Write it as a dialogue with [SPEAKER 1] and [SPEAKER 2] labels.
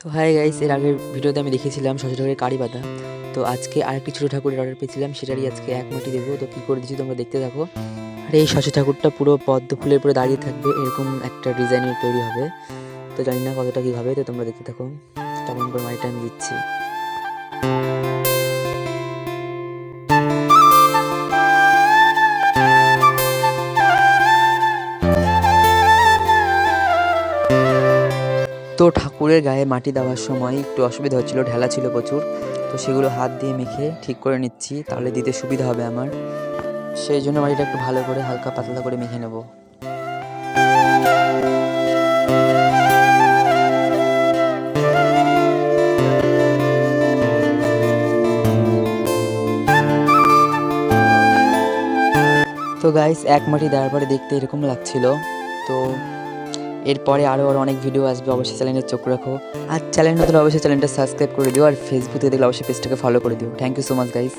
[SPEAKER 1] তো hi guys, এর আগের ভিডিওতে আমি দেখেছিলাম শশা ঠাকুরের কারি বাঁধা। তো আজকে আরেকটি ছোটো ঠাকুরের অর্ডার পেয়েছিলাম, সেটারই আজকে এক মাটি দেবো। তো কী করে দিচ্ছি তোমরা দেখতে থাকো। আর এই শশা ঠাকুরটা পুরো পদ্ম ফুলের উপরে দাঁড়িয়ে থাকবে, এরকম একটা ডিজাইনের তৈরি হবে। তো জানি না কতটা কী হবে, তো তোমরা দেখতে থাকো কেমন করে মাটিটা আমি দিচ্ছি। তো ঠাকুরের গায়ে মাটি দেওয়ার সময় একটু অসুবিধা হচ্ছিলো, ঢেলা ছিল প্রচুর। তো সেগুলো হাত দিয়ে মেখে ঠিক করে নিচ্ছি, তাহলে দিতে সুবিধা হবে আমার। সেই জন্য মাটিটা একটু ভালো করে হালকা পাতলা করে মেখে নেব। তো গাইস, এক মাটি দেওয়ার পরে দেখতে এরকম লাগছিল। তো এরপরে আরও অনেক ভিডিও আসবে, অবশ্যই চ্যানেলে চোখ রাখো। আর চ্যানেল নতুন অবশ্যই চ্যানেলটা সাবস্ক্রাইব করে দিও, আর ফেসবুক থেকে দেখলে অবশ্যই পেজটাকে ফলো করে দিও। Thank you so much guys.